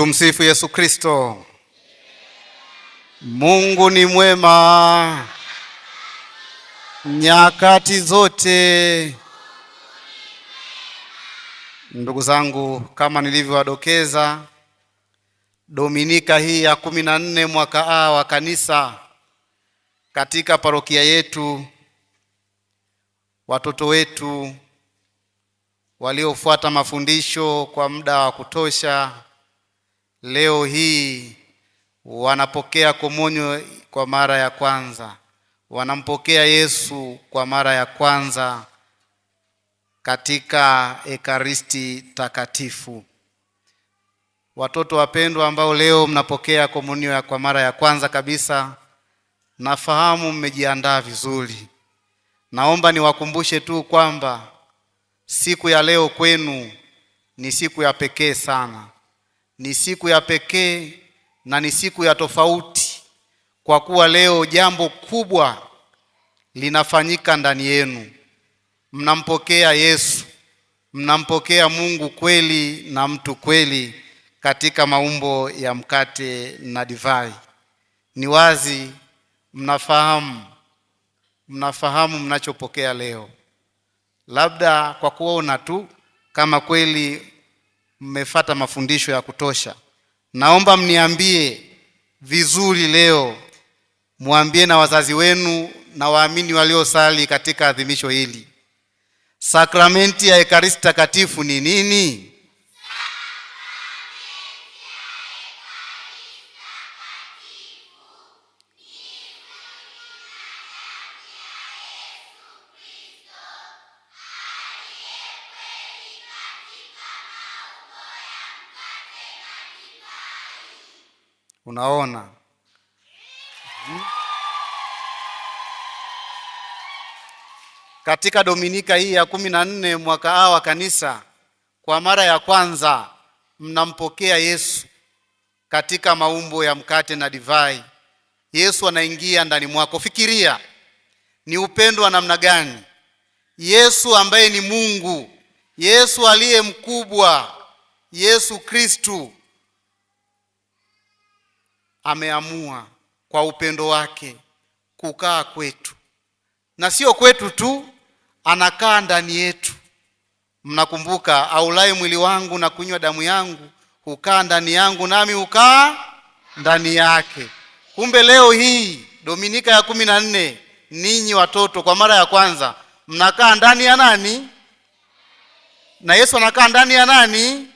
Tumsifu Yesu Kristo. Mungu ni mwema nyakati zote. Ndugu zangu, kama nilivyowadokeza, Dominika hii ya 14 mwaka A wa kanisa katika parokia yetu, watoto wetu waliofuata mafundisho kwa muda wa kutosha leo hii wanapokea komunyo kwa mara ya kwanza. Wanampokea Yesu kwa mara ya kwanza katika Ekaristi Takatifu. Watoto wapendwa ambao leo mnapokea komunyo kwa mara ya kwanza kabisa, nafahamu mmejiandaa vizuri. Naomba niwakumbushe tu kwamba siku ya leo kwenu ni siku ya pekee sana. Ni siku ya pekee na ni siku ya tofauti, kwa kuwa leo jambo kubwa linafanyika ndani yenu. Mnampokea Yesu, mnampokea Mungu kweli na mtu kweli katika maumbo ya mkate na divai. Ni wazi mnafahamu mnachopokea leo. Labda kwa kuona tu kama kweli mmefuata mafundisho ya kutosha, naomba mniambie vizuri leo, muambie na wazazi wenu na waamini waliosali katika adhimisho hili, sakramenti ya Ekaristi Takatifu ni nini? Unaona? Katika Dominika hii ya 14 mwaka A wa kanisa, kwa mara ya kwanza mnampokea Yesu katika maumbo ya mkate na divai. Yesu anaingia ndani mwako. Fikiria ni upendo wa namna gani! Yesu ambaye ni Mungu, Yesu aliye mkubwa, Yesu Kristu ameamua kwa upendo wake kukaa kwetu, na sio kwetu tu, anakaa ndani yetu. Mnakumbuka, aulai mwili wangu na kunywa damu yangu hukaa ndani yangu nami hukaa ndani yake. Kumbe leo hii Dominika ya 14, ninyi watoto kwa mara ya kwanza mnakaa ndani ya nani? Na Yesu anakaa ndani ya nani?